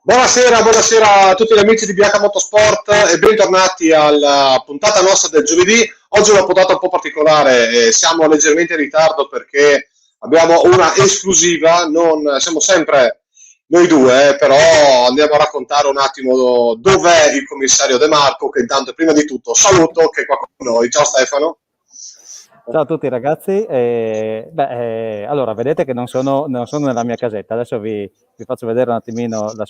Buonasera a tutti gli amici di BH Motorsport e bentornati alla puntata nostra del giovedì. Oggi è una puntata un po' particolare, siamo leggermente in ritardo perché abbiamo una esclusiva, non siamo sempre noi due, però andiamo a raccontare un attimo dov'è il commissario De Marco, che intanto prima di tutto saluto, che è qua con noi. Ciao Stefano. Ciao a tutti ragazzi, allora vedete che non sono nella mia casetta, adesso vi faccio vedere un attimino la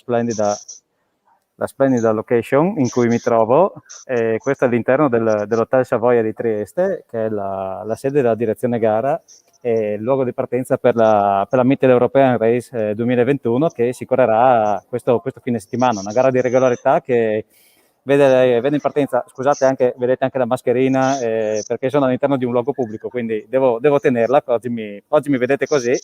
splendida location in cui mi trovo. Questo è all'interno dell'Hotel Savoia di Trieste, che è la sede della direzione gara e il luogo di partenza per la Mitteleuropean Race 2021, che si correrà questo fine settimana, una gara di regolarità che vede in partenza, scusate, vedete anche la mascherina, perché sono all'interno di un luogo pubblico, quindi devo tenerla. Oggi mi vedete così,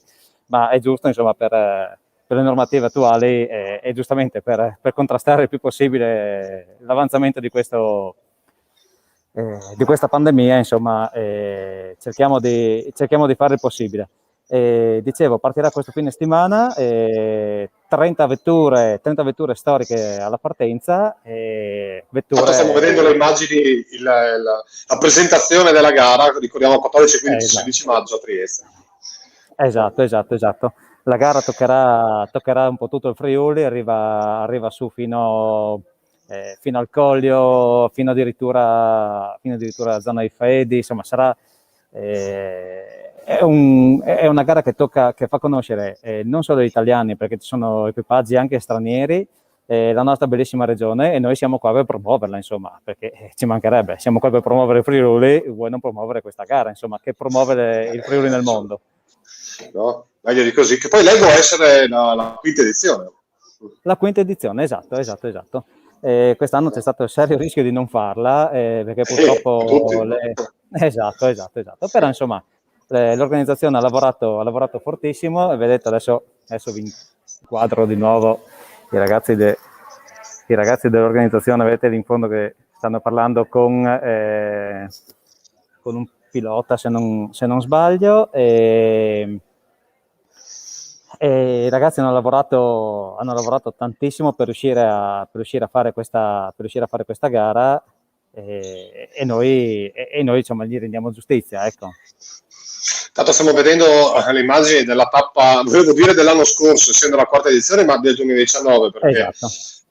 ma è giusto, insomma, per le normative attuali e giustamente per contrastare il più possibile l'avanzamento di questa pandemia, insomma, cerchiamo di fare il possibile. Dicevo, partirà questo fine settimana, 30 vetture storiche alla partenza. Stiamo vedendo le immagini, la presentazione della gara, ricordiamo 14, 15, 16 maggio a Trieste. Esatto. La gara toccherà un po' tutto il Friuli, arriva su fino al Collio, fino addirittura alla zona di Faedi, insomma sarà è una gara che fa conoscere non solo gli italiani, perché ci sono equipaggi anche stranieri, la nostra bellissima regione, e noi siamo qua per promuoverla, insomma, perché ci mancherebbe, siamo qua per promuovere il Friuli, vuoi non promuovere questa gara, insomma, che promuove il Friuli nel mondo. No? Meglio di così, che poi leggo essere la quinta edizione. La quinta edizione, esatto. Quest'anno c'è stato il serio rischio di non farla, perché purtroppo Esatto. Però insomma l'organizzazione ha lavorato fortissimo, e vedete adesso vi inquadro di nuovo i ragazzi dell'organizzazione, vedete lì in fondo che stanno parlando con un pilota, se non sbaglio, e i ragazzi hanno lavorato tantissimo per riuscire a fare questa gara, e noi insomma gli rendiamo giustizia, ecco. Tanto stiamo vedendo le immagini della tappa, volevo dire dell'anno scorso, essendo la quarta edizione, ma del 2019, perché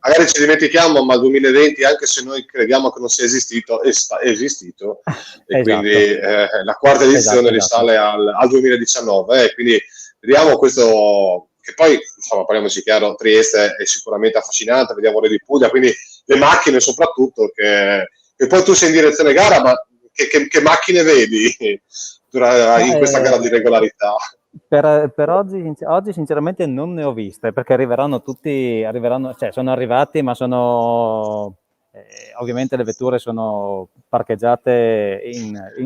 magari ci dimentichiamo, ma il 2020, anche se noi crediamo che non sia esistito, è esistito, e quindi la quarta edizione risale al 2019, e quindi vediamo questo, che poi, insomma, parliamoci chiaro, Trieste è sicuramente affascinante, vediamo Re di Puglia, quindi le macchine soprattutto, che poi tu sei in direzione gara, ma che macchine vedi in questa gara di regolarità? Per oggi sinceramente non ne ho viste, perché arriveranno, cioè sono arrivati, ma ovviamente le vetture sono parcheggiate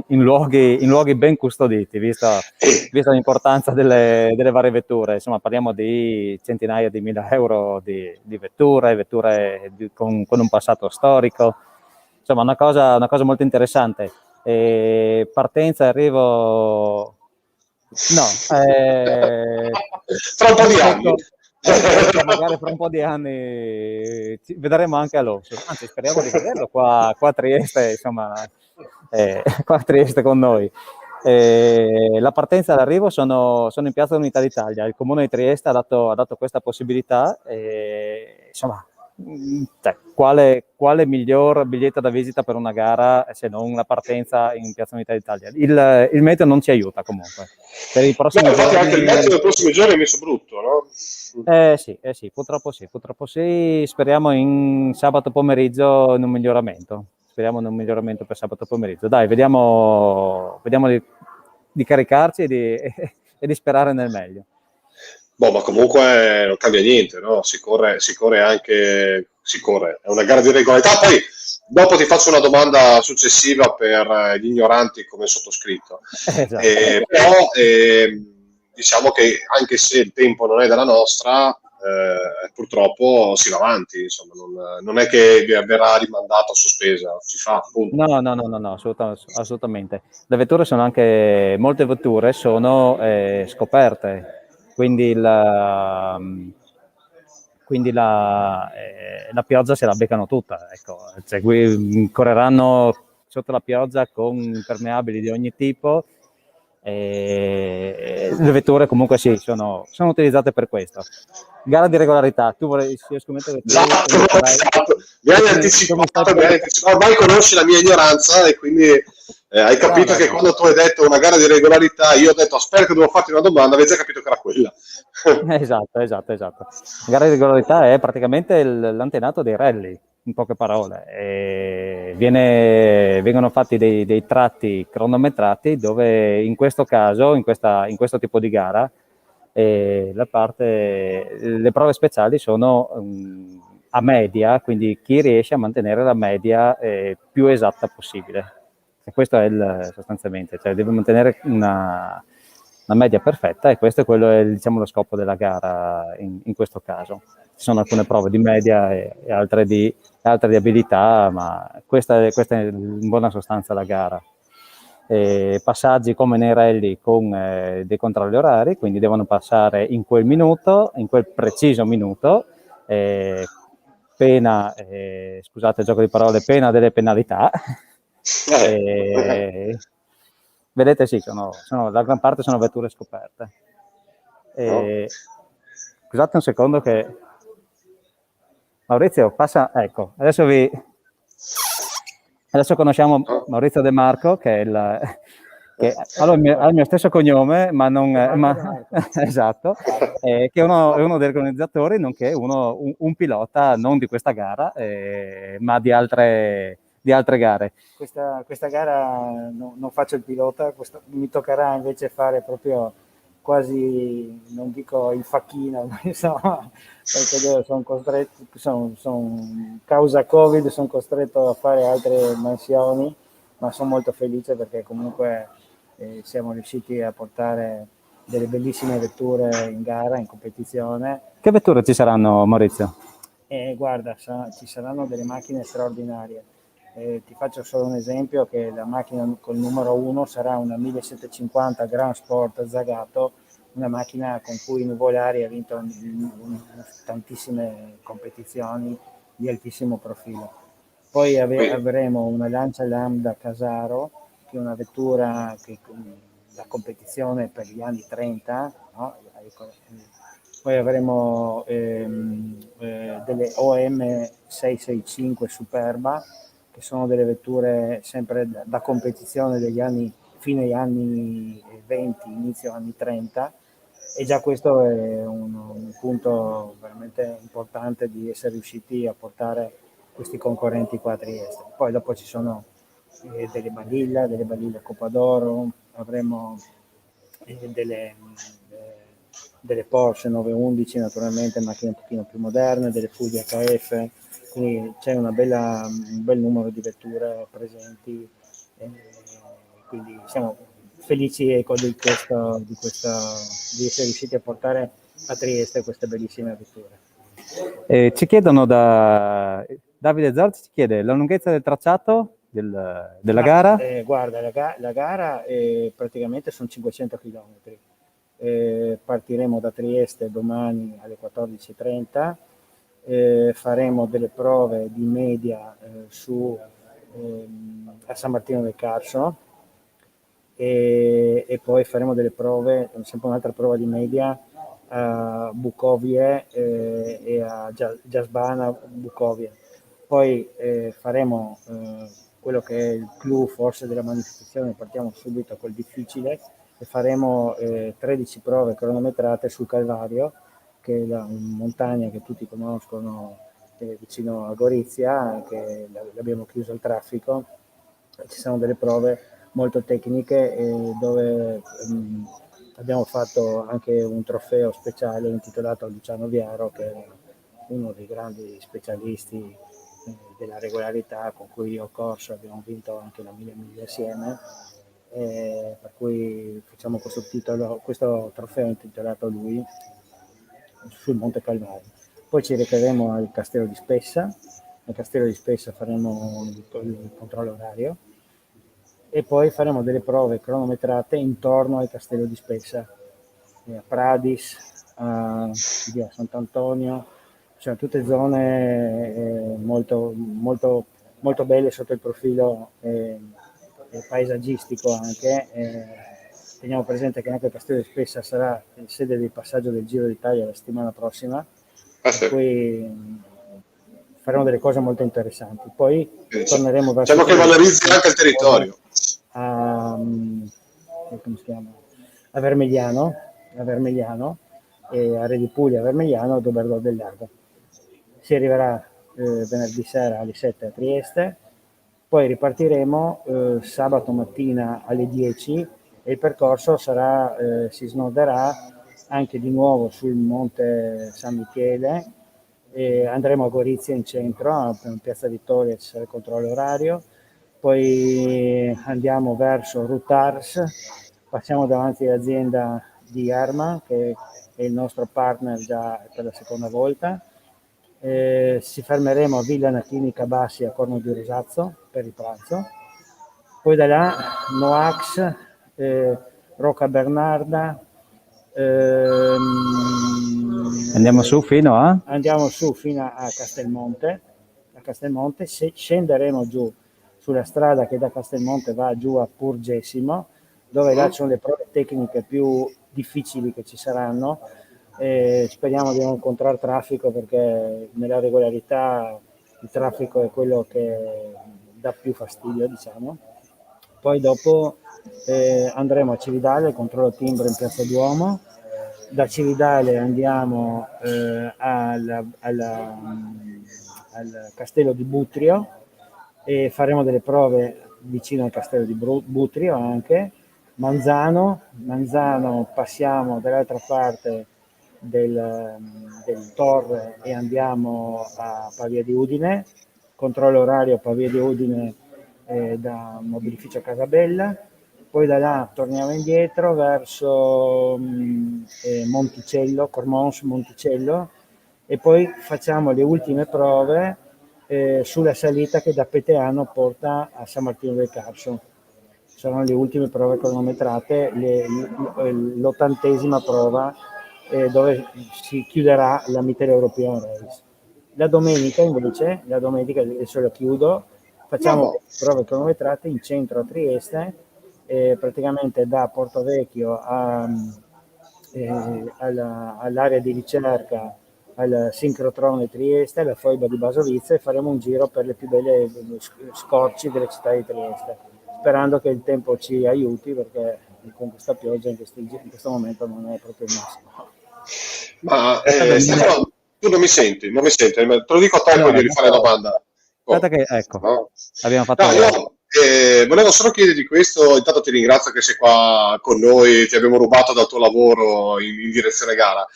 in luoghi ben custoditi, vista l'importanza delle varie vetture. Insomma, parliamo di centinaia di mila euro di vetture con un passato storico. Insomma, una cosa molto interessante. Partenza e arrivo... No, fra un po' di anni. Magari fra un po' di anni vedremo anche Alonso, anzi speriamo di vederlo qua a Trieste, insomma, qua a Trieste con noi. La partenza e l'arrivo sono in piazza Unità d'Italia, il comune di Trieste ha dato questa possibilità, insomma, cioè, quale miglior biglietto da visita per una gara se non la partenza in piazza Unità d'Italia? Il meteo non ci aiuta comunque. Per i prossimi giorni... anche il meteo dei prossimi giorni è messo brutto, no? Sì, purtroppo sì. Speriamo in sabato pomeriggio in un miglioramento. Speriamo in un miglioramento per sabato pomeriggio. Dai, vediamo di caricarci e di sperare nel meglio. Ma comunque non cambia niente, no? Si corre, è una gara di regolarità. Poi dopo ti faccio una domanda successiva per gli ignoranti come sottoscritto. Esatto. Però diciamo che anche se il tempo non è della nostra, purtroppo si va avanti, insomma, non è che verrà rimandata o sospesa, si fa, appunto. No, assolutamente. Le vetture sono anche, molte vetture sono scoperte, quindi quindi la pioggia se la beccano tutta, ecco. Cioè, correranno sotto la pioggia con impermeabili di ogni tipo. Le vetture comunque sì, sono utilizzate per questo. Gara di regolarità, io scommetto che tu Esatto. Mi hai anticipato, ormai conosci la mia ignoranza e quindi hai capito che quando tu hai detto una gara di regolarità, io ho detto spero che devo farti una domanda, avevi già capito che era quella. Esatto. La gara di regolarità è praticamente l'antenato dei rally, in poche parole. Vengono fatti dei tratti cronometrati dove in questo caso, in questo tipo di gara, le prove speciali sono a media, quindi chi riesce a mantenere la media più esatta possibile. E questo è sostanzialmente, cioè deve mantenere una media perfetta, e questo è diciamo, lo scopo della gara in questo caso. Ci sono alcune prove di media e altre di abilità, ma questa è in buona sostanza la gara. Passaggi come nei rally con dei controlli orari, quindi devono passare in quel minuto, in quel preciso minuto, pena, scusate il gioco di parole, pena delle penalità. Vedete, sì, la gran parte sono vetture scoperte. Scusate un secondo che Maurizio passa, ecco, adesso conosciamo Maurizio De Marco, che ha il mio stesso cognome, ma non esatto, che è uno degli organizzatori, nonché un pilota non di questa gara, ma di altre gare. Questa gara non faccio il pilota, mi toccherà invece fare proprio quasi, non dico il facchino, ma insomma, perché sono costretto, causa Covid, sono costretto a fare altre mansioni, ma sono molto felice perché comunque siamo riusciti a portare delle bellissime vetture in gara, in competizione. Che vetture ci saranno, Maurizio? Guarda, ci saranno delle macchine straordinarie. Ti faccio solo un esempio, che la macchina col numero 1 sarà una 1750 Grand Sport Zagato, una macchina con cui Nuvolari ha vinto tantissime competizioni di altissimo profilo. Poi avremo una Lancia Lambda Casaro, che è una vettura da competizione per gli anni 30, no? Poi avremo delle OM 665 Superba, che sono delle vetture sempre da competizione fine anni 20, inizio anni 30, e già questo è un punto veramente importante di essere riusciti a portare questi concorrenti qua a Trieste. Poi dopo ci sono delle Balilla Coppa d'Oro, avremo delle Porsche 911 naturalmente, macchine un pochino più moderne, delle Fuji HF, quindi c'è un bel numero di vetture presenti, quindi siamo felici, ecco, di essere riusciti a portare a Trieste queste bellissime vetture. Ci chiedono Davide Zorzi ci chiede la lunghezza del tracciato della gara. Guarda, la gara praticamente sono 500 km. Partiremo da Trieste domani alle 14:30, faremo delle prove di media a San Martino del Carso, e poi faremo delle prove, sempre un'altra prova di media a Bukovie e a Jasbana Bukovie. Poi faremo quello che è il clou forse della manifestazione, partiamo subito col difficile, e faremo 13 prove cronometrate sul Calvario, che è la montagna che tutti conoscono vicino a Gorizia, che l'abbiamo chiuso al traffico. Ci sono delle prove molto tecniche dove abbiamo fatto anche un trofeo speciale intitolato a Luciano Viaro, che è uno dei grandi specialisti della regolarità, con cui io ho corso, abbiamo vinto anche la 1000 miglia assieme, per cui facciamo questo trofeo intitolato a lui sul Monte Calvario. Poi ci recheremo al Castello di Spessa, al Castello di Spessa faremo il controllo orario, e poi faremo delle prove cronometrate intorno al Castello di Spessa, a Pradis, a via Sant'Antonio, cioè tutte zone molto, molto, molto belle sotto il profilo paesaggistico anche. Teniamo presente che anche il Castello di Spessa sarà sede di passaggio del Giro d'Italia la settimana prossima, per cui faremo delle cose molto interessanti. Poi torneremo verso... Diciamo che valorizzi anche il territorio. Come si chiama? A Vermigliano e a Re di Puglia, a Vermigliano, a Doberdo del Lago. Si arriverà venerdì sera alle 7 a Trieste, poi ripartiremo sabato mattina alle 10 e il percorso si snoderà anche di nuovo sul Monte San Michele e andremo a Gorizia in centro, a Piazza Vittoria ci sarà il controllo orario, poi andiamo verso Rutars, passiamo davanti all'azienda di Erma che è il nostro partner già per la seconda volta. Si fermeremo a Villa Natini Cabassi a Corno di Rosazzo per il pranzo, poi da là Noax, Rocca Bernarda, andiamo su fino a Castelmonte. Scenderemo giù sulla strada che da Castelmonte va giù a Purgesimo, dove là ci sono le prove tecniche più difficili che ci saranno. Speriamo di non incontrare traffico, perché nella regolarità il traffico è quello che dà più fastidio, diciamo. Poi dopo andremo a Cividale, controllo timbro in Piazza Duomo. Da Cividale andiamo al castello di Butrio e faremo delle prove vicino al castello di Butrio anche. Manzano, passiamo dall'altra parte del Torre e andiamo a Pavia di Udine, controllo orario a Pavia di Udine da Mobilificio Casabella, poi da là torniamo indietro verso Monticello, Cormons Monticello, e poi facciamo le ultime prove sulla salita che da Peteano porta a San Martino del Carso. Saranno le ultime prove cronometrate, l'80ª prova dove si chiuderà la Mitteleuropean Race. La domenica invece, adesso la chiudo, facciamo prove cronometrate in centro a Trieste, praticamente da Portovecchio all'area di ricerca, al sincrotrone Trieste, alla foiba di Basovizza, e faremo un giro per le più belle scorci delle città di Trieste, sperando che il tempo ci aiuti, perché con questa pioggia in questo momento non è proprio il massimo. Ma Stefano, tu non mi senti, te lo dico a te, allora, poi di rifare la domanda. Ecco, no? Abbiamo fatto volevo solo chiederti questo. Intanto ti ringrazio che sei qua con noi, ti abbiamo rubato dal tuo lavoro in direzione gara.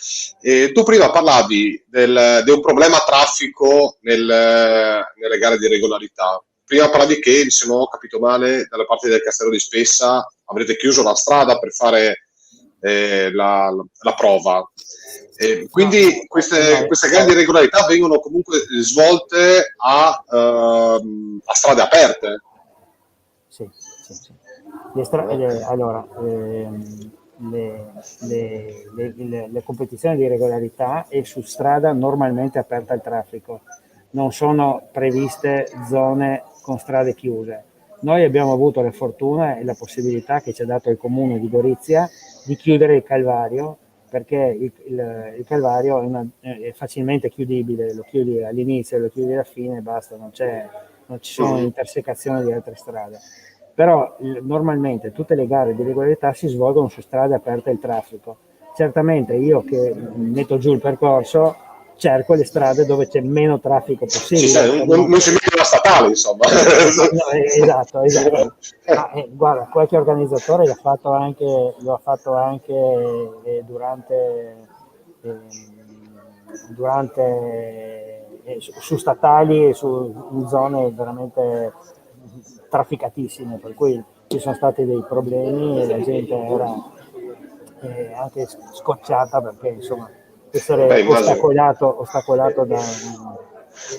Tu prima parlavi di un problema traffico nelle gare di regolarità. Prima parlavi che, se non ho capito male, dalle parti del Castello di Spessa avrete chiuso la strada per fare la prova. Quindi queste gare di regolarità vengono comunque svolte a strade aperte. Sì. Allora, le competizioni di regolarità è su strada normalmente aperta al traffico, non sono previste zone con strade chiuse. Noi abbiamo avuto la fortuna e la possibilità che ci ha dato il comune di Gorizia di chiudere il Calvario, perché il Calvario è facilmente chiudibile, lo chiudi all'inizio e lo chiudi alla fine e basta, non ci sono intersecazioni di altre strade. Però normalmente tutte le gare di regolarità si svolgono su strade aperte al traffico. Certamente io che metto giù il percorso cerco le strade dove c'è meno traffico possibile. Non si mette la statale, insomma. No, esatto. Ma, guarda, qualche organizzatore lo ha fatto anche su statali e in zone veramente trafficatissime, per cui ci sono stati dei problemi e la gente era anche scocciata, perché insomma essere ostacolato da...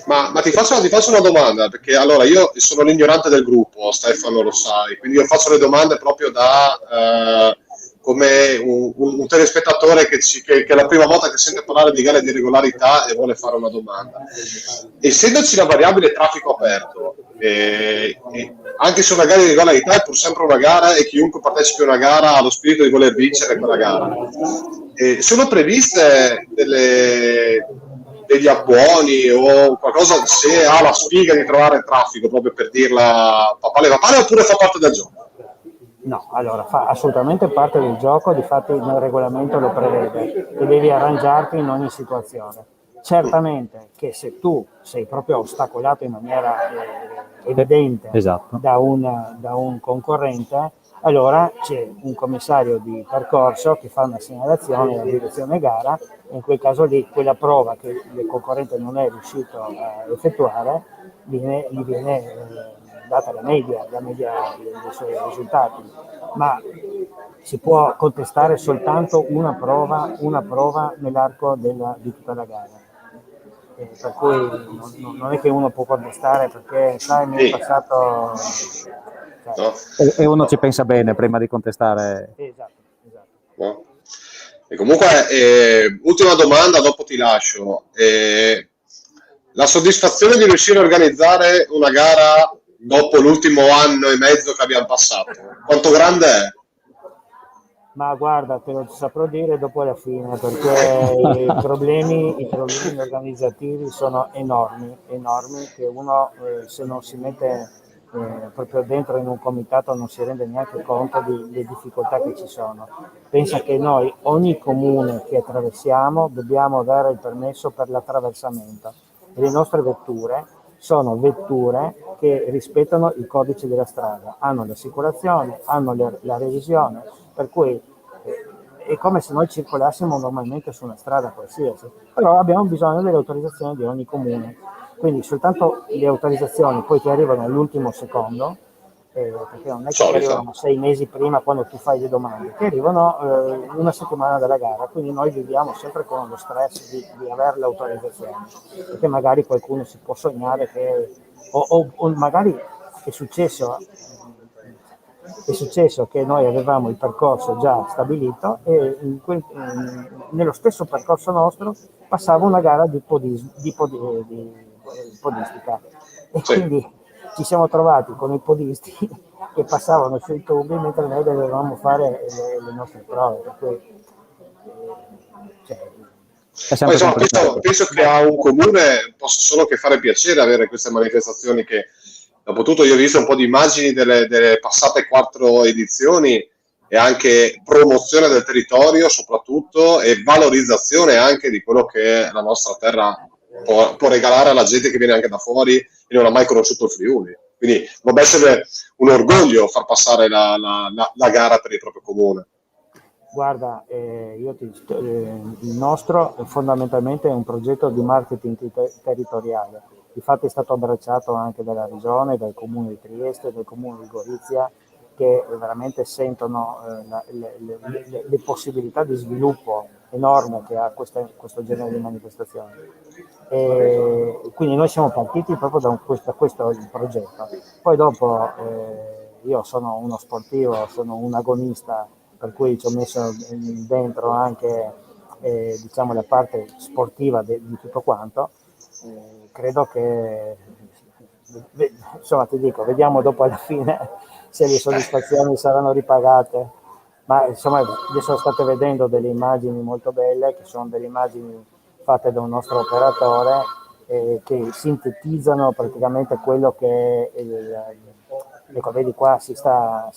Ma ti faccio una domanda, perché allora io sono l'ignorante del gruppo, Stefano lo sai, quindi io faccio le domande proprio da come un telespettatore che è la prima volta che sente parlare di gare di regolarità e vuole fare una domanda. Essendoci la variabile traffico aperto, anche se una gara di regolarità è pur sempre una gara e chiunque partecipi a una gara ha lo spirito di voler vincere quella gara, sono previste degli abbuoni o qualcosa se ha la sfiga di trovare traffico, proprio per dirla papale, oppure fa parte del gioco? No, allora fa assolutamente parte del gioco, difatti il regolamento lo prevede e devi arrangiarti in ogni situazione. Certamente che se tu sei proprio ostacolato in maniera evidente da un concorrente, allora c'è un commissario di percorso che fa una segnalazione alla direzione gara, e in quel caso lì quella prova che il concorrente non è riuscito a effettuare gli viene data la media dei suoi risultati, ma si può contestare soltanto una prova nell'arco di tutta la gara. Per cui non è che uno può contestare perché sai mi è passato... No. E uno ci pensa bene prima di contestare. Esatto. No. E comunque, ultima domanda, dopo ti lascio. La soddisfazione di riuscire a organizzare una gara dopo l'ultimo anno e mezzo che abbiamo passato, quanto grande è? Ma guarda, te lo saprò dire dopo la fine, perché i problemi organizzativi sono enormi, che uno se non si mette proprio dentro in un comitato non si rende neanche conto delle difficoltà che ci sono. Pensa che noi, ogni comune che attraversiamo, dobbiamo dare il permesso per l'attraversamento e le nostre vetture sono vetture che rispettano il codice della strada, hanno l'assicurazione, hanno la revisione, per cui è come se noi circolassimo normalmente su una strada qualsiasi, però abbiamo bisogno delle autorizzazioni di ogni comune, quindi soltanto le autorizzazioni poi ti arrivano all'ultimo secondo, perché non è che ti arrivano 6 mesi prima quando tu fai le domande, ti arrivano una settimana dalla gara, quindi noi viviamo sempre con lo stress di avere l'autorizzazione, perché magari qualcuno si può sognare che, o magari è successo che noi avevamo il percorso già stabilito e nello stesso percorso nostro passava una gara di podistica e quindi ci siamo trovati con i podisti che passavano sui tubi mentre noi dovevamo fare le nostre prove, per cui, poi, insomma, penso che a un comune possa solo che fare piacere avere queste manifestazioni che, dopo tutto, io ho visto un po' di immagini delle passate 4 edizioni e anche promozione del territorio soprattutto e valorizzazione anche di quello che la nostra terra può regalare alla gente che viene anche da fuori e non ha mai conosciuto il Friuli. Quindi dovrebbe essere un orgoglio far passare la gara per il proprio comune. Guarda, il nostro fondamentalmente è un progetto di marketing territoriale. Infatti è stato abbracciato anche dalla Regione, dal Comune di Trieste, dal Comune di Gorizia, che veramente sentono le possibilità di sviluppo enorme che ha questo genere di manifestazioni. E quindi noi siamo partiti proprio da questo progetto. Poi dopo io sono uno sportivo, sono un agonista, per cui ci ho messo dentro anche diciamo la parte sportiva di tutto quanto. Credo che, insomma, ti dico, vediamo dopo alla fine se le soddisfazioni saranno ripagate, ma insomma adesso state vedendo delle immagini molto belle, che sono delle immagini fatte da un nostro operatore che sintetizzano praticamente quello che ecco, vedi qua si sta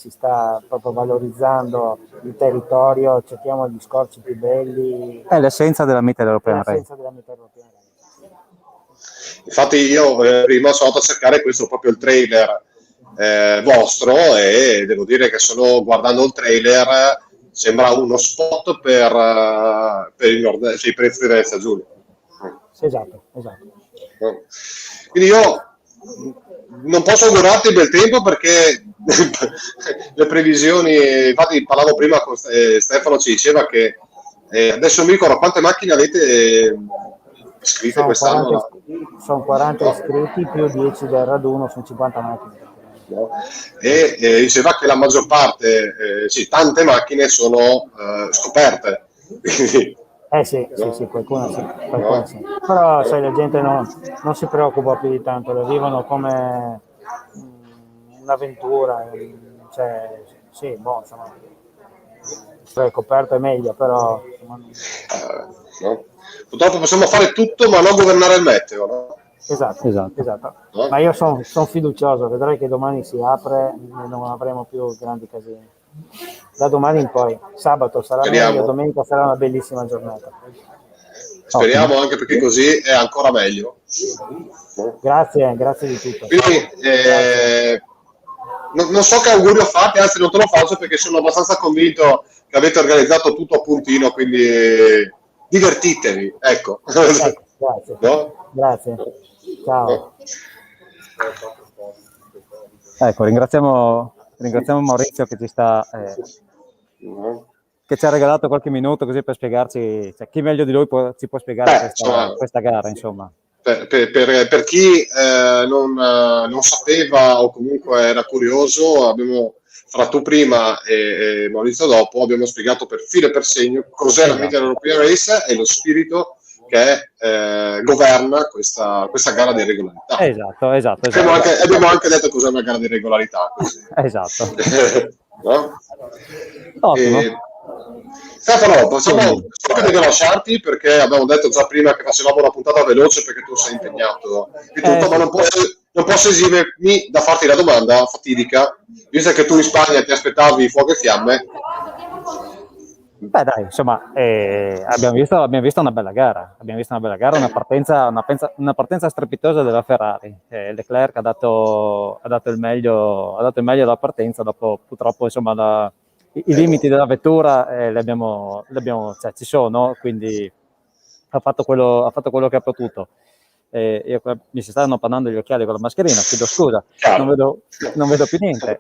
proprio valorizzando il territorio, cerchiamo gli scorci più belli. È l'essenza della Meet European Race. Infatti io prima sono andato a cercare questo proprio il trailer vostro e devo dire che solo guardando il trailer sembra uno spot per i prezzi delle stagioni. Esatto. Quindi io non posso augurarti bel tempo perché le previsioni, infatti parlavo prima con Stefano, ci diceva che adesso mi ricordo quante macchine avete iscritte quest'anno. Sono 40 iscritti più 10 del raduno, sono 50 macchine. no? E diceva che la maggior parte, sì, tante macchine sono scoperte. Quindi, Sì, no? sì, qualcuno sì, No? sì. Però sai, la gente non si preoccupa più di tanto, lo vivono come un'avventura, cioè, sì, boh, insomma, se è coperto è meglio, però insomma, No? Purtroppo possiamo fare tutto, ma non governare il meteo, no? esatto. No? Ma io sono fiducioso, vedrai che domani si apre e non avremo più grandi casini. Da domani in poi, sabato sarà meglio, Speriamo. domenica sarà una bellissima giornata. Speriamo, anche perché così è ancora meglio. No? Grazie di tutto. Quindi non so che augurio fate, anzi non te lo faccio perché sono abbastanza convinto che avete organizzato tutto a puntino, quindi divertitevi, ecco. Grazie. No? Grazie. Ciao. No? Ecco, ringraziamo Maurizio che No? che ci ha regalato qualche minuto così per spiegarci, cioè, chi meglio di lui ci può spiegare questa gara, insomma. Per chi non sapeva o comunque era curioso, abbiamo, fra tu prima e Maurizio dopo, abbiamo spiegato per filo e per segno cos'è la Media European Race e lo spirito che governa questa gara di regolarità. Esatto. Abbiamo anche detto cos'è una gara di regolarità. Così. Esatto. No? Ottimo. Stefano, so che devo lasciarti perché abbiamo detto già prima che facevamo una puntata veloce perché tu sei impegnato e tutto, ma non posso esimermi da farti la domanda fatidica, visto che tu in Spagna ti aspettavi fuoco e fiamme. Beh dai, insomma, abbiamo visto una bella gara, una partenza strepitosa della Ferrari. Leclerc ha dato il meglio alla partenza, dopo purtroppo insomma i limiti della vettura cioè, ci sono, quindi ha fatto quello che ha potuto. Mi si stanno appannando gli occhiali con la mascherina, chiedo scusa, non vedo più niente,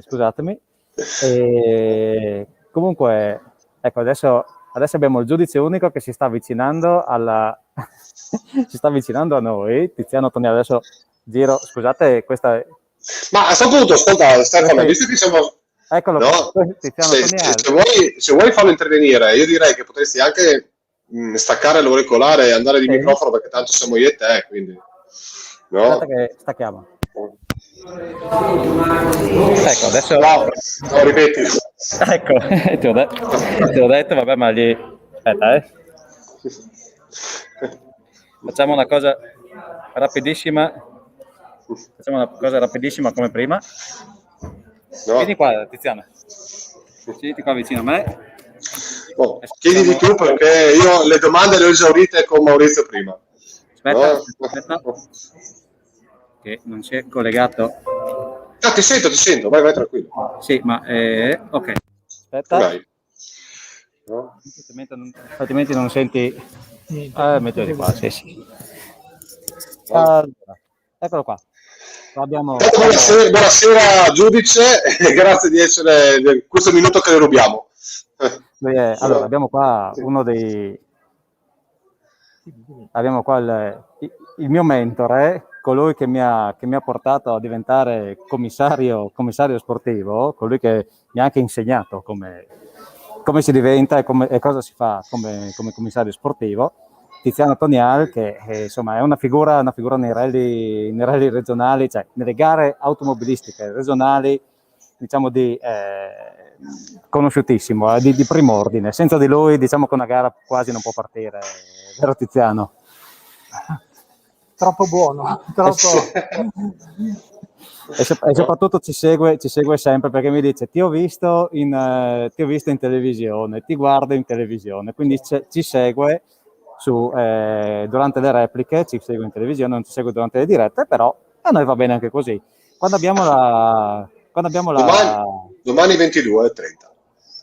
scusatemi. Comunque, ecco, adesso abbiamo il giudice unico che si sta avvicinando a noi. Tiziano Toniale, adesso giro, scusate, questa è... Ma a questo punto, ascolta Stefano, visto che siamo... Eccolo, no? Tiziano se vuoi farlo intervenire, io direi che potresti anche staccare l'auricolare e andare di microfono, perché tanto siamo io e te, quindi... No? Aspetta che stacchiamo. Ecco, adesso... No, ripeti. Ecco, ti ho detto, vabbè, ma gli... Aspetta, Facciamo una cosa rapidissima come prima. No. Vieni qua, Tiziano. Siediti qua vicino a me. Chiedi di tu perché io le domande le ho esaurite con Maurizio prima. Aspetta. Che non si è collegato. Ah, ti sento, vai tranquillo. Sì, ma ok. Aspetta. Vai. No? Altrimenti non senti. Mettilo di qua, sì. Allora, eccolo qua. Buonasera giudice, grazie di essere questo minuto che le rubiamo. Allora, abbiamo qua abbiamo qua il mio mentore, colui che mi ha portato a diventare commissario sportivo, colui che mi ha anche insegnato come si diventa e cosa si fa come commissario sportivo. Tiziano Tonial, che insomma è una figura nei rally regionali, cioè nelle gare automobilistiche regionali, diciamo conosciutissimo, di prim'ordine. Senza di lui, diciamo che una gara quasi non può partire, vero Tiziano? Troppo buono, troppo. E soprattutto ci segue sempre, perché mi dice ti ho visto in televisione, ti guardo in televisione, quindi ci segue durante le repliche, ci segue in televisione, non ci segue durante le dirette, però a noi va bene anche così. Quando abbiamo domani 22:30.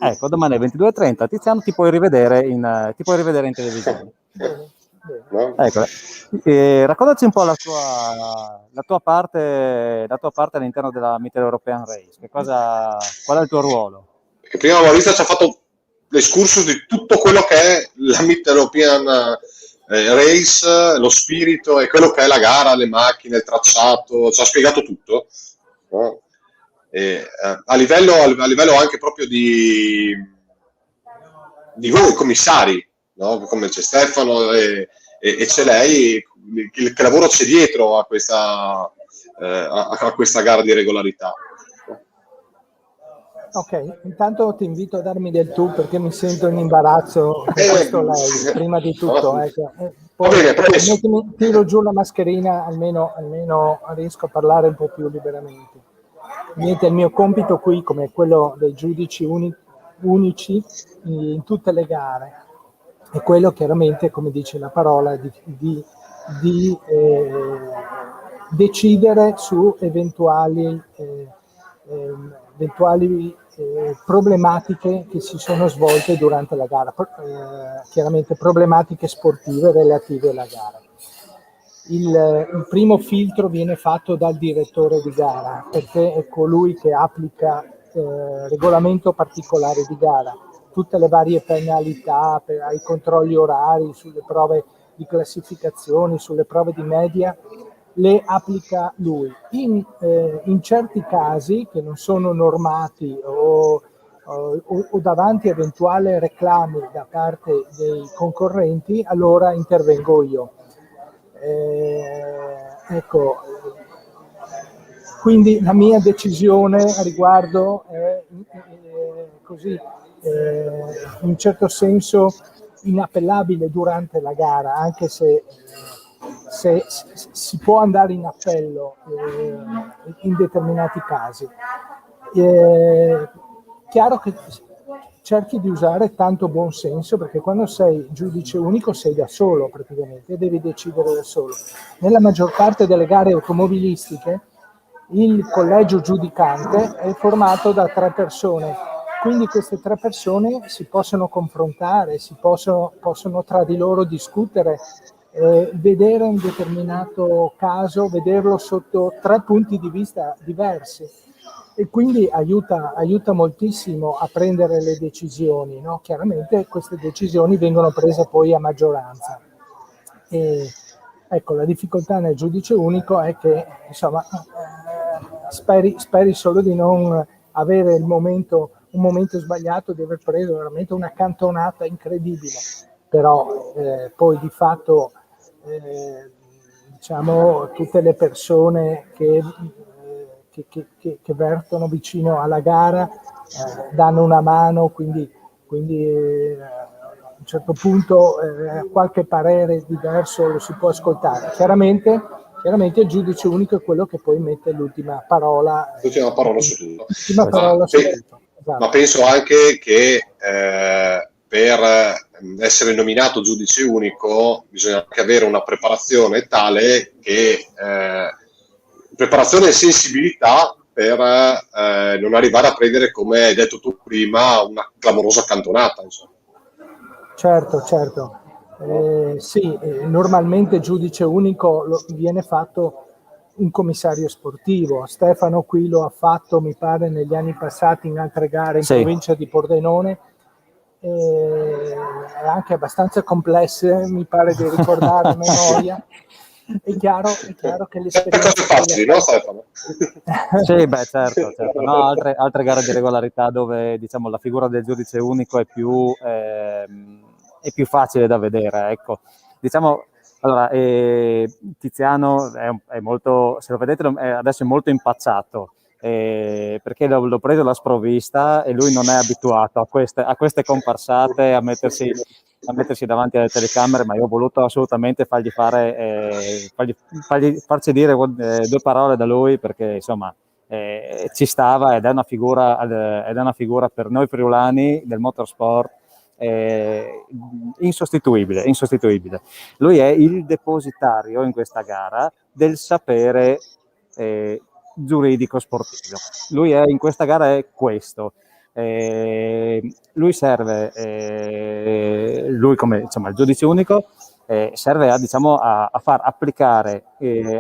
Ecco, domani è 22:30, Tiziano ti puoi rivedere in televisione. No? Ecco, raccontaci un po' la tua parte all'interno della Media European Race. Qual è il tuo ruolo? Perché prima Maurizio ci ha fatto l'escursus di tutto quello che è la Media European Race, lo spirito e quello che è la gara, le macchine, il tracciato, ci ha spiegato tutto. no? E, a livello anche proprio di voi commissari, no? Come c'è Stefano e c'è lei, che lavoro c'è dietro a questa gara di regolarità. Ok, intanto ti invito a darmi del tu perché mi sento in imbarazzo con questo lei, prima di tutto. Ecco. Poi tiro giù la mascherina, almeno riesco a parlare un po' più liberamente. Niente, il mio compito qui, come quello dei giudici unici in tutte le gare, è quello chiaramente, come dice la parola, di decidere su eventuali problematiche che si sono svolte durante la gara, chiaramente problematiche sportive relative alla gara. Il primo filtro viene fatto dal direttore di gara, perché è colui che applica regolamento particolare di gara, tutte le varie penalità, ai controlli orari, sulle prove di classificazioni, sulle prove di media, le applica lui. In certi casi che non sono normati o davanti a eventuali reclami da parte dei concorrenti, allora intervengo io. Ecco, quindi la mia decisione a riguardo è così, in un certo senso inappellabile durante la gara, anche se si può andare in appello in determinati casi. Chiaro che cerchi di usare tanto buon senso, perché quando sei giudice unico sei da solo praticamente e devi decidere da solo. Nella maggior parte delle gare automobilistiche il collegio giudicante è formato da 3 persone, quindi queste 3 persone si possono confrontare, possono tra di loro discutere, vedere un determinato caso, vederlo sotto 3 punti di vista diversi, e quindi aiuta moltissimo a prendere le decisioni, no? Chiaramente queste decisioni vengono prese poi a maggioranza. E ecco, la difficoltà nel giudice unico è che, insomma, speri solo di non avere un momento sbagliato, di aver preso veramente una cantonata incredibile, però poi di fatto diciamo tutte le persone che vertono vicino alla gara danno una mano, quindi a un certo punto qualche parere diverso lo si può ascoltare. Chiaramente il giudice unico è quello che poi mette l'ultima parola. L'ultima parola su tutto. Esatto. Ma penso anche che per essere nominato giudice unico bisogna anche avere una preparazione tale che preparazione e sensibilità per non arrivare a prendere, come hai detto tu prima, una clamorosa cantonata, insomma. Certo. Sì, normalmente giudice unico viene fatto un commissario sportivo. Stefano qui lo ha fatto, mi pare, negli anni passati in altre gare in provincia di Pordenone, è anche abbastanza complesse, mi pare di ricordare a memoria. È chiaro che l'esperienza cose facili, no Stefano? Sì, beh, certo. No, altre gare di regolarità dove, diciamo, la figura del giudice unico è più facile da vedere, ecco. Diciamo, allora, Tiziano è molto, se lo vedete, adesso è molto impacciato, perché l'ho preso alla sprovvista e lui non è abituato a queste comparsate, a mettersi davanti alle telecamere, ma io ho voluto assolutamente farci dire 2 parole da lui, perché insomma ci stava, ed è una figura per noi friulani del motorsport insostituibile. Lui è il depositario in questa gara del sapere giuridico sportivo. Lui in questa gara è questo. Lui serve, lui come, insomma, il giudice unico, serve a far applicare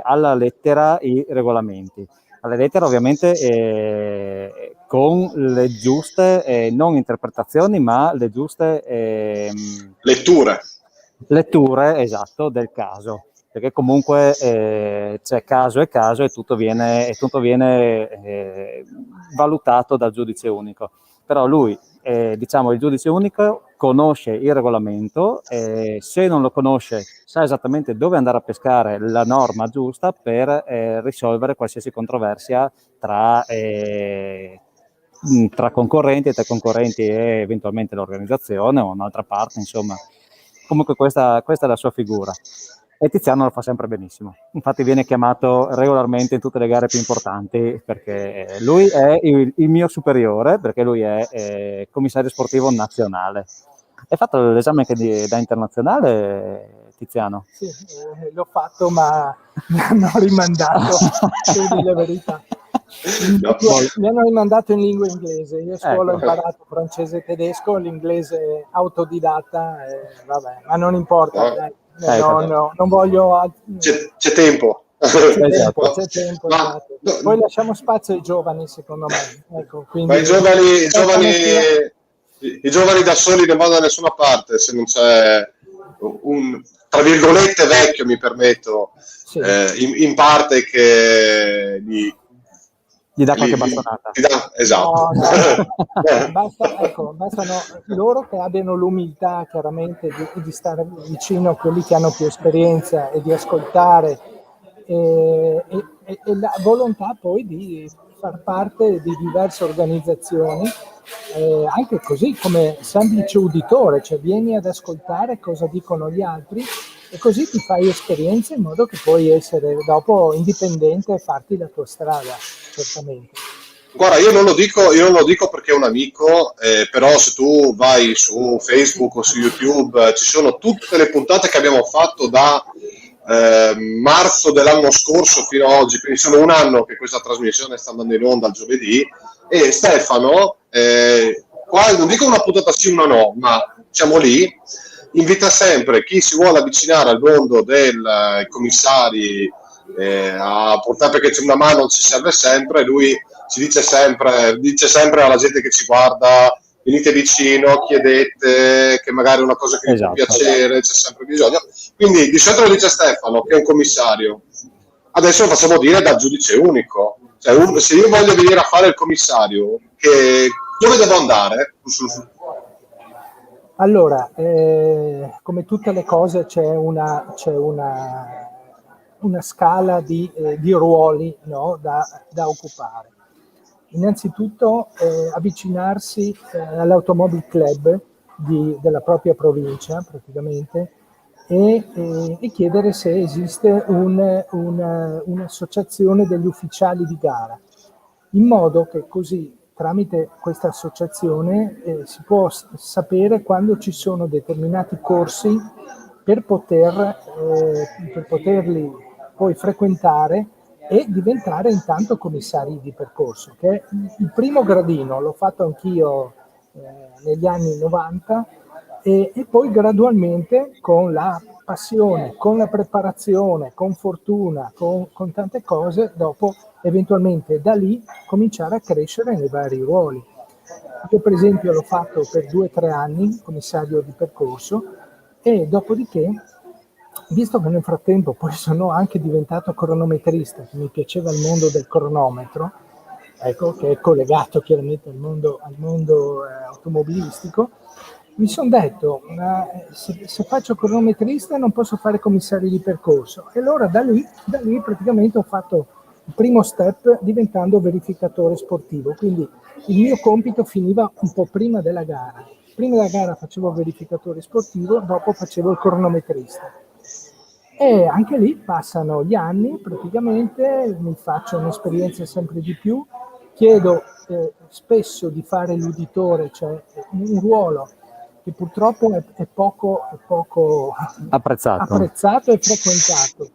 alla lettera i regolamenti. Alla lettera, ovviamente, con le giuste non interpretazioni, ma le giuste letture, esatto, del caso. perché comunque c'è caso e caso e tutto viene valutato dal giudice unico. Però lui, diciamo, il giudice unico conosce il regolamento, se non lo conosce sa esattamente dove andare a pescare la norma giusta per risolvere qualsiasi controversia tra concorrenti e eventualmente l'organizzazione o un'altra parte, insomma. Comunque questa è la sua figura. E Tiziano lo fa sempre benissimo. Infatti viene chiamato regolarmente in tutte le gare più importanti, perché lui è il mio superiore, perché lui è commissario sportivo nazionale. Hai fatto l'esame anche da internazionale, Tiziano? Sì, l'ho fatto, ma mi hanno rimandato, devo dire la verità. Mi hanno rimandato in lingua inglese. Io a scuola ho imparato francese e tedesco, l'inglese autodidatta, vabbè, ma non importa, dai. Non voglio... C'è tempo. C'è tempo, esatto. Poi lasciamo spazio ai giovani, secondo me. Ecco, quindi... Ma i giovani da soli non vanno da nessuna parte se non c'è un, tra virgolette, vecchio, mi permetto, sì, in parte che gli dà qualche bastonata. Esatto. No. Bastano loro che abbiano l'umiltà, chiaramente, di stare vicino a quelli che hanno più esperienza e di ascoltare, e la volontà poi di far parte di diverse organizzazioni, anche così come semplice uditore, cioè vieni ad ascoltare cosa dicono gli altri e così ti fai esperienza in modo che puoi essere dopo indipendente e farti la tua strada, certamente. Guarda, io non lo dico perché è un amico, però se tu vai su Facebook o su YouTube ci sono tutte le puntate che abbiamo fatto da marzo dell'anno scorso fino ad oggi, quindi sono un anno che questa trasmissione sta andando in onda il giovedì, e Stefano, qua non dico una puntata sì, una no, ma siamo lì, invita sempre chi si vuole avvicinare al mondo dei commissari a portare, perché c'è una mano, ci serve sempre. Lui ci dice sempre alla gente che ci guarda: venite vicino, chiedete, che magari è una cosa che vi può piacere, c'è sempre bisogno. Quindi di solito lo dice Stefano, che è un commissario. Adesso lo facciamo dire dal giudice unico. Cioè, se io voglio venire a fare il commissario, dove devo andare? Allora, come tutte le cose c'è una scala di ruoli, no, da occupare. Innanzitutto avvicinarsi all'Automobile Club della propria provincia, praticamente, e chiedere se esiste un'associazione degli ufficiali di gara, in modo che così, tramite questa associazione, si può sapere quando ci sono determinati corsi per poterli poi frequentare e diventare intanto commissari di percorso, che è il primo gradino. L'ho fatto anch'io negli anni 90 e poi gradualmente, con la passione, con la preparazione, con fortuna, con tante cose, dopo eventualmente da lì cominciare a crescere nei vari ruoli. Io per esempio l'ho fatto per 2 o 3 anni, commissario di percorso, e dopodiché, visto che nel frattempo poi sono anche diventato cronometrista, che mi piaceva il mondo del cronometro, ecco, che è collegato chiaramente al mondo automobilistico, mi sono detto, se faccio cronometrista non posso fare commissario di percorso. E allora da lì praticamente ho fatto il primo step diventando verificatore sportivo. Quindi il mio compito finiva un po' prima della gara. Prima della gara facevo il verificatore sportivo, dopo facevo il cronometrista. E anche lì passano gli anni, praticamente mi faccio un'esperienza sempre di più, chiedo spesso di fare l'uditore, cioè un ruolo che purtroppo è poco apprezzato e frequentato.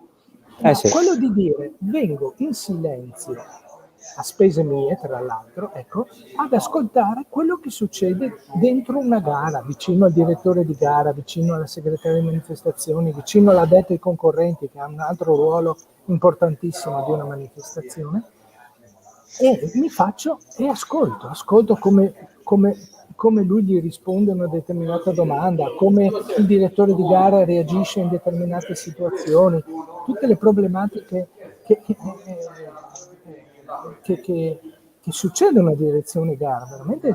Sì. Quello di dire: vengo in silenzio, a spese mie tra l'altro, ecco, ad ascoltare quello che succede dentro una gara, vicino al direttore di gara, vicino alla segretaria di manifestazioni, vicino all'addetto ai concorrenti, che ha un altro ruolo importantissimo di una manifestazione, e mi faccio e ascolto come come lui gli risponde a una determinata domanda, come il direttore di gara reagisce in determinate situazioni, tutte le problematiche che succedono a direzione gara, veramente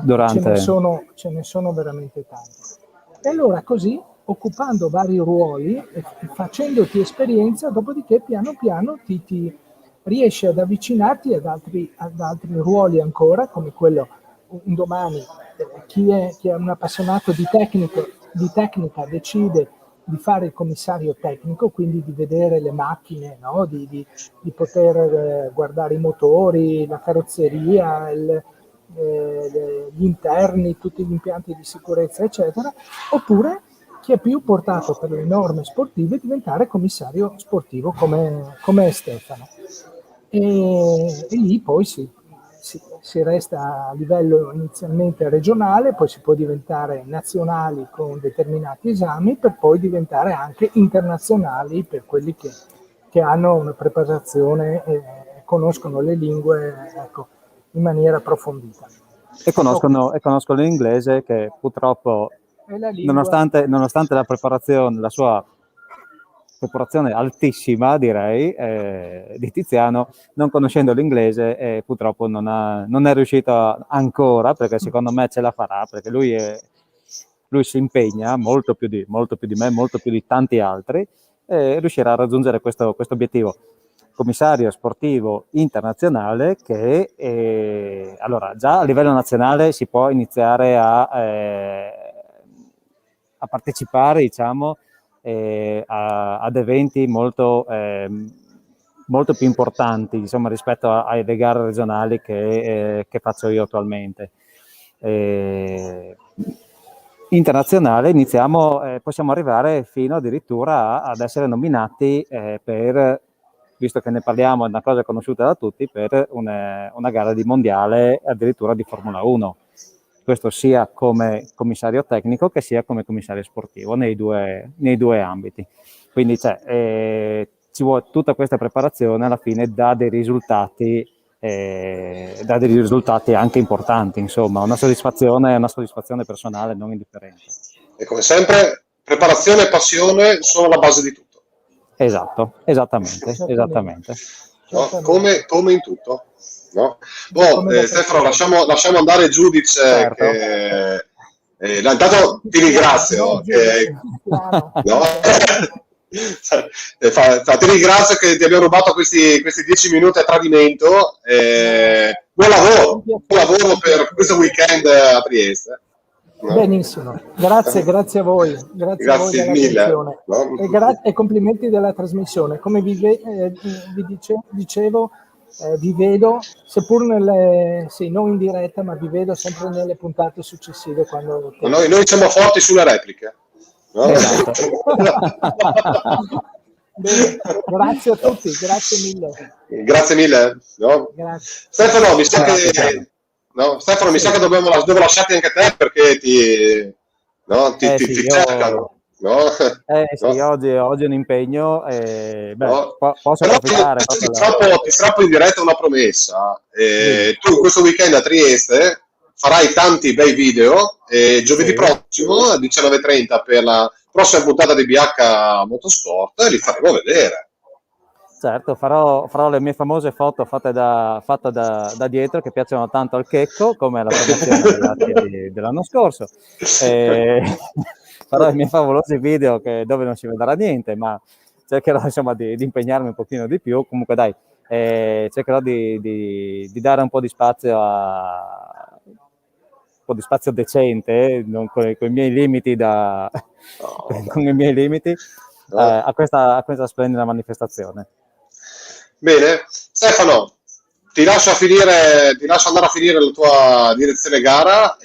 ce ne sono veramente tante. E allora così, occupando vari ruoli e facendoti esperienza, dopodiché piano piano ti riesci ad avvicinarti ad altri ruoli ancora, come quello un domani chi è un appassionato di tecnica decide di fare il commissario tecnico, quindi di vedere le macchine, no? di poter guardare i motori, la carrozzeria, gli interni, tutti gli impianti di sicurezza, eccetera, oppure chi è più portato per le norme sportive diventare commissario sportivo come è Stefano. E lì poi si resta a livello inizialmente regionale, poi si può diventare nazionali con determinati esami, per poi diventare anche internazionali per quelli che hanno una preparazione e conoscono le lingue, ecco, in maniera approfondita. E conoscono l'inglese, che purtroppo, nonostante la preparazione, la sua preparazione altissima, direi, di Tiziano, non conoscendo l'inglese, purtroppo non è riuscito ancora, perché secondo me ce la farà, perché lui si impegna molto più di me, molto più di tanti altri, e riuscirà a raggiungere questo obiettivo. Commissario sportivo internazionale che allora già a livello nazionale si può iniziare a partecipare, diciamo, ad eventi molto più importanti, insomma, rispetto alle gare regionali che faccio io attualmente. Internazionale possiamo arrivare fino addirittura ad essere nominati per, visto che ne parliamo, è una cosa conosciuta da tutti, per una gara di mondiale, addirittura di Formula 1. Questo sia come commissario tecnico che sia come commissario sportivo, nei due ambiti. Quindi ci vuole tutta questa preparazione, alla fine dà dei risultati anche importanti, insomma, una soddisfazione personale non indifferente. E come sempre, preparazione e passione sono la base di tutto. Esatto, esattamente. No? Come in tutto. No? Stefano, lasciamo andare il giudice. Certo. Intanto ti ringrazio. No? Ti ringrazio che ti abbiamo rubato questi 10 minuti a tradimento. Buon lavoro per questo weekend a Trieste. No? Benissimo, grazie a voi. Grazie mille. No? E complimenti della trasmissione. Come vi dicevo, vi vedo, seppur non in diretta, ma vi vedo sempre nelle puntate successive. Quando noi siamo forti sulle repliche. No? Esatto. Bene, grazie a tutti, grazie mille. Grazie mille. No? Grazie. Stefano, mi sa che devo lasciarti anche te, perché ti cercano. No? Sì, no? Oggi è un impegno, no? Posso approfittare. Ti strappo in diretta una promessa. Tu questo weekend a Trieste farai tanti bei video, e giovedì prossimo alle 19:30 per la prossima puntata di BH Motorsport li faremo vedere. Certo, farò le mie famose foto fatte da dietro, che piacciono tanto al Checco, come la promozione dell'anno scorso. Farò i miei favolosi video dove non si vedrà niente, ma cercherò, insomma, di impegnarmi un pochino di più. Comunque dai, cercherò di dare un po' di spazio decente, non con i miei limiti con i miei limiti, a questa splendida manifestazione. Bene, Stefano, ti lascio andare a finire la tua direzione gara.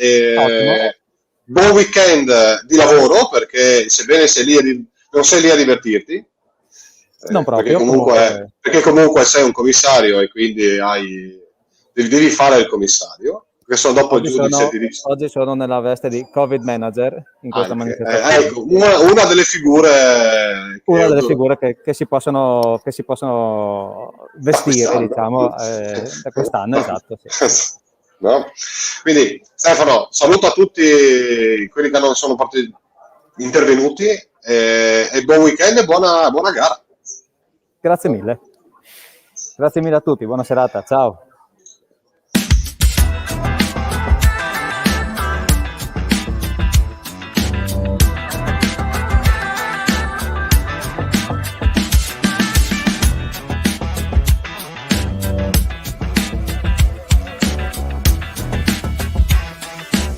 Buon weekend di lavoro, perché sebbene non sei lì a divertirti, non proprio, perché comunque sei un commissario e quindi devi fare il commissario. Oggi sono nella veste di Covid Manager in questa manifestazione. Ecco, una delle figure che si possono vestire, diciamo, da quest'anno, esatto. Sì. No? Quindi Stefano, saluto a tutti quelli che non sono intervenuti e buon weekend e buona gara. Grazie mille a tutti, buona serata, ciao.